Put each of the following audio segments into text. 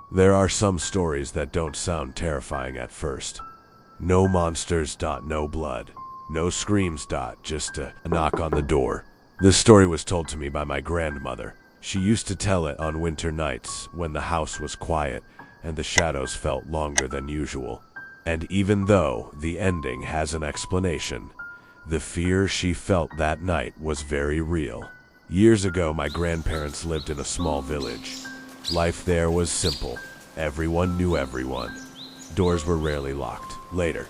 There are some stories that don't sound terrifying at first. No monsters. No blood. No screams. Just a knock on the door. This story was told to me by my grandmother. She used to tell it on winter nights when the house was quiet and the shadows felt longer than usual. And even though the ending has an explanation, the fear she felt that night was very real. Years ago, my grandparents lived in a small village. Life there was simple. Everyone knew everyone. Doors were rarely locked. Later,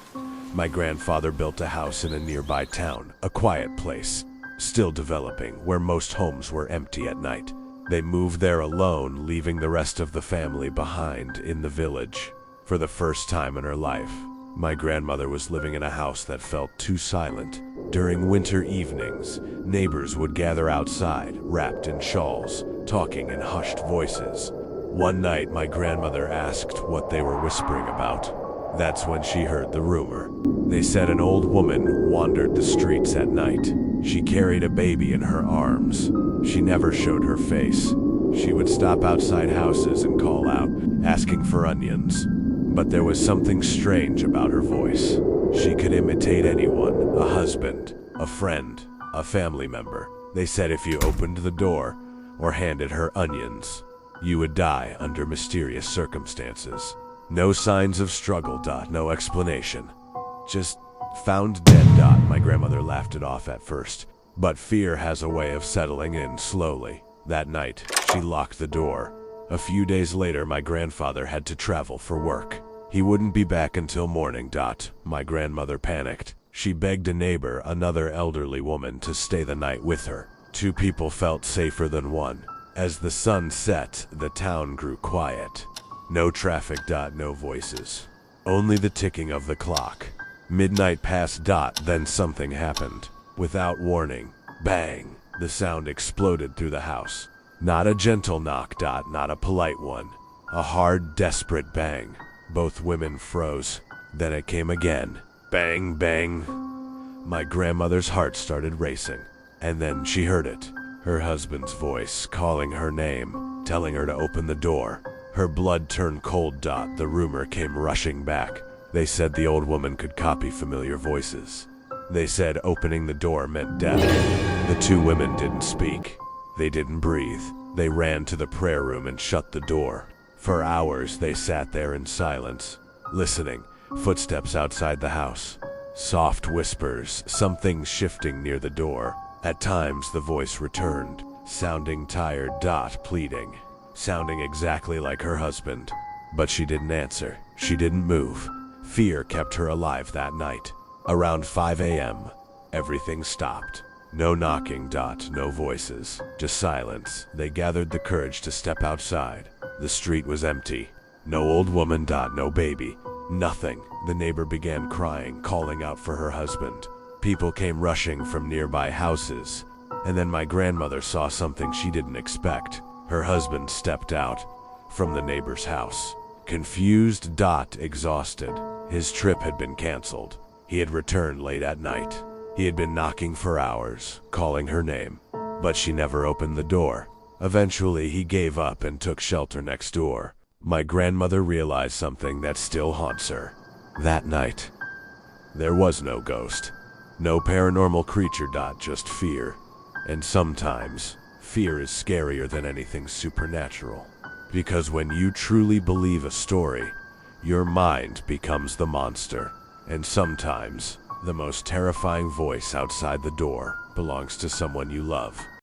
my grandfather built a house in a nearby town, a quiet place, still developing, where most homes were empty at night. They moved there alone, leaving the rest of the family behind in the village. For the first time in her life, my grandmother was living in a house that felt too silent. During winter evenings, neighbors would gather outside, wrapped in shawls, talking in hushed voices. One night, my grandmother asked what they were whispering about. That's when she heard the rumor. They said an old woman wandered the streets at night. She carried a baby in her arms. She never showed her face. She would stop outside houses and call out, asking for onions. But there was something strange about her voice. She could imitate anyone, a husband, a friend, a family member. They said if you opened the door or handed her onions, you would die under mysterious circumstances. No signs of struggle. No explanation. Just found dead. My grandmother laughed it off at first, but fear has a way of settling in slowly. That night, she locked the door. A few days later, my grandfather had to travel for work. He wouldn't be back until morning. My grandmother panicked. She begged a neighbor, another elderly woman, to stay the night with her. Two people felt safer than one. As the sun set, the town grew quiet. No traffic. No voices. Only the ticking of the clock. Midnight passed. Then something happened. Without warning, bang! The sound exploded through the house. Not a gentle knock. Not a polite one. A hard, desperate bang. Both women froze. Then it came again. Bang, bang. My grandmother's heart started racing. And then she heard it. Her husband's voice, calling her name, telling her to open the door. Her blood turned cold. The rumor came rushing back. They said the old woman could copy familiar voices. They said opening the door meant death. The two women didn't speak. They didn't breathe. They ran to the prayer room and shut the door. For hours, they sat there in silence, listening. Footsteps outside the house. Soft whispers, something shifting near the door. At times, the voice returned, sounding tired. Pleading, sounding exactly like her husband. But she didn't answer. She didn't move. Fear kept her alive that night. Around 5 a.m., everything stopped. No knocking. No voices, just silence. They gathered the courage to step outside. The street was empty. No old woman. No baby. Nothing. The neighbor began crying, calling out for her husband. People came rushing from nearby houses. And then my grandmother saw something she didn't expect. Her husband stepped out from the neighbor's house. Confused. Exhausted. His trip had been canceled. He had returned late at night. He had been knocking for hours, calling her name, but she never opened the door. Eventually, he gave up and took shelter next door. My grandmother realized something that still haunts her. That night, there was no ghost, no paranormal creature. Just fear. And sometimes, fear is scarier than anything supernatural. Because when you truly believe a story, your mind becomes the monster. And sometimes, the most terrifying voice outside the door belongs to someone you love.